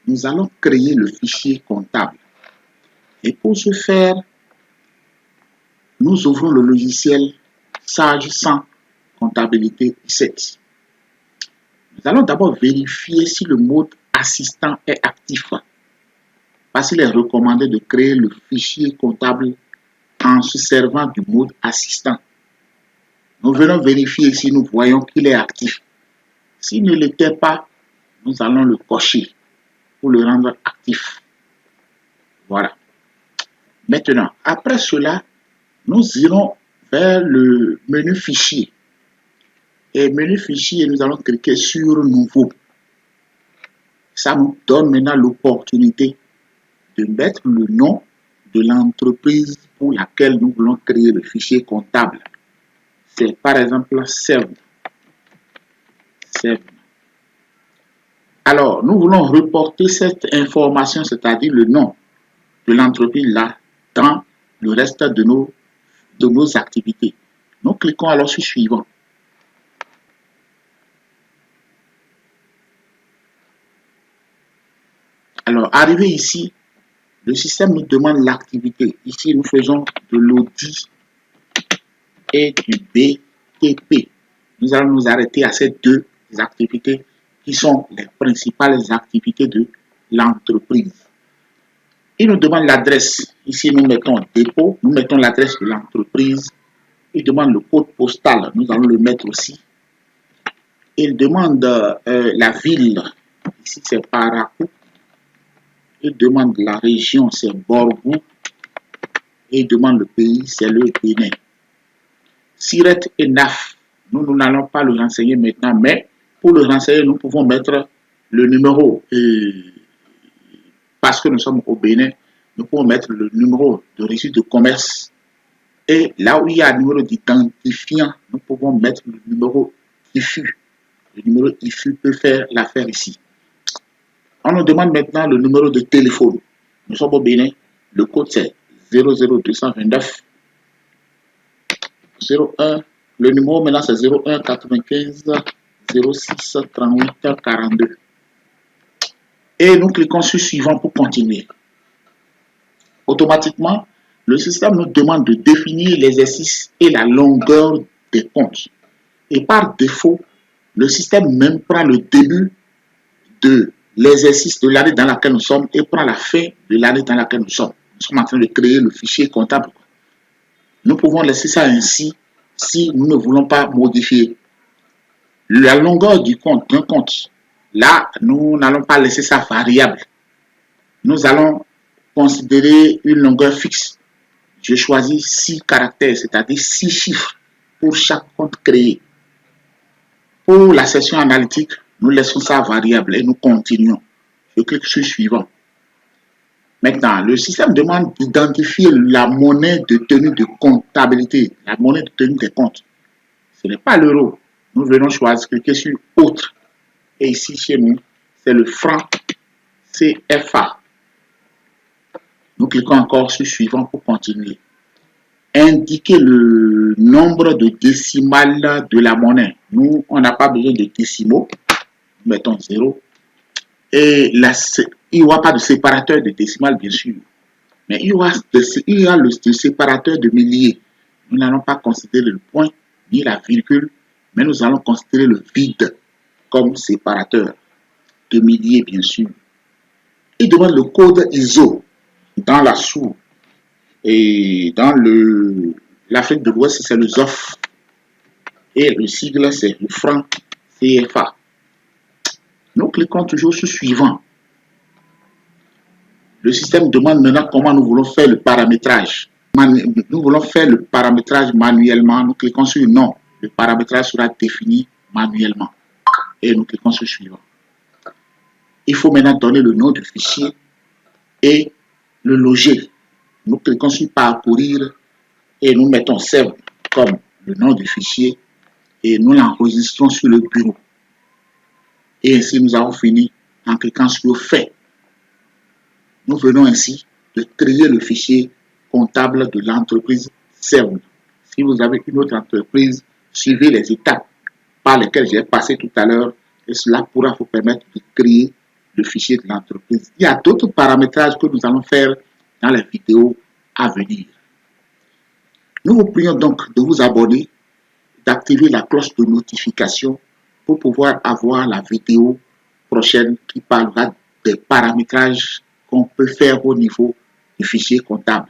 nous allons créer le fichier comptable. Et pour ce faire, nous ouvrons le logiciel Sage 100 Comptabilité 17. Nous allons d'abord vérifier si le mode assistant est actif, parce qu'il est recommandé de créer le fichier comptable en se servant du mode assistant. Nous venons vérifier si nous voyons qu'il est actif. S'il ne l'était pas, nous allons le cocher pour le rendre actif. Voilà. Maintenant, après cela, nous irons vers le menu fichier. Et menu fichier, nous allons cliquer sur nouveau. Ça nous donne maintenant l'opportunité de mettre le nom de l'entreprise pour laquelle nous voulons créer le fichier comptable. C'est par exemple Serve. Alors, nous voulons reporter cette information, c'est-à-dire le nom de l'entreprise là, dans le reste de nos activités. Nous cliquons alors sur suivant. Alors, arrivé ici, le système nous demande l'activité. Ici, nous faisons de l'audit et du BTP. Nous allons nous arrêter à ces deux activités qui sont les principales activités de l'entreprise. Il nous demande l'adresse. Ici, nous mettons dépôt, nous mettons l'adresse de l'entreprise. Il demande le code postal, nous allons le mettre aussi. Il demande la ville, ici c'est Parakou. Il demande la région, c'est Borgou. Et il demande le pays, c'est le Bénin. Siret et NAF, nous n'allons pas le renseigner maintenant, mais pour le renseigner, nous pouvons mettre le numéro. Parce que nous sommes au Bénin, nous pouvons mettre le numéro de registre de commerce. Et là où il y a un numéro d'identifiant, nous pouvons mettre le numéro IFU. Le numéro IFU peut faire l'affaire ici. On nous demande maintenant le numéro de téléphone. Nous sommes au Bénin. Le code c'est 00229 01. Le numéro maintenant c'est 01 95 06 38 42. Et nous cliquons sur suivant pour continuer. Automatiquement, le système nous demande de définir l'exercice et la longueur des comptes. Et par défaut, le système même prend le début de l'exercice de l'année dans laquelle nous sommes et prend la fin de l'année dans laquelle nous sommes. Nous sommes en train de créer le fichier comptable. Nous pouvons laisser ça ainsi si nous ne voulons pas modifier la longueur du compte, d'un compte. Là, nous n'allons pas laisser ça variable. Nous allons considérer une longueur fixe. Je choisis 6 caractères, c'est-à-dire 6 chiffres pour chaque compte créé. Pour la section analytique, nous laissons ça variable et nous continuons. Je clique sur suivant. Maintenant, le système demande d'identifier la monnaie de tenue de comptabilité, la monnaie de tenue des comptes. Ce n'est pas l'euro. Nous venons choisir, cliquer sur autre. Et ici, chez nous, c'est le franc CFA. Nous cliquons encore sur suivant pour continuer. Indiquer le nombre de décimales de la monnaie. Nous, on n'a pas besoin de décimaux. Nous mettons 0. Et il n'y aura pas de séparateur de décimales, bien sûr. Mais il y a le séparateur de milliers. Nous n'allons pas considérer le point ni la virgule, mais nous allons considérer le vide comme séparateur de milliers, bien sûr. Il demande le code ISO dans la sous. Et dans l'Afrique de l'Ouest, c'est le ZOF. Et le sigle, c'est le franc CFA. Nous cliquons toujours sur suivant. Le système demande maintenant comment nous voulons faire le paramétrage. Nous voulons faire le paramétrage manuellement. Nous cliquons sur non. Le paramétrage sera défini manuellement. Et nous cliquons sur suivant. Il faut maintenant donner le nom du fichier et le loger. Nous cliquons sur parcourir et nous mettons save comme le nom du fichier et nous l'enregistrons sur le bureau. Et ainsi nous avons fini en cliquant sur fait. Nous venons ainsi de créer le fichier comptable de l'entreprise Serve. Si vous avez une autre entreprise, suivez les étapes par lesquelles j'ai passé tout à l'heure et cela pourra vous permettre de créer le fichier de l'entreprise. Il y a d'autres paramétrages que nous allons faire dans les vidéos à venir. Nous vous prions donc de vous abonner, d'activer la cloche de notification pour pouvoir avoir la vidéo prochaine qui parlera des paramétrages qu'on peut faire au niveau du fichier comptable.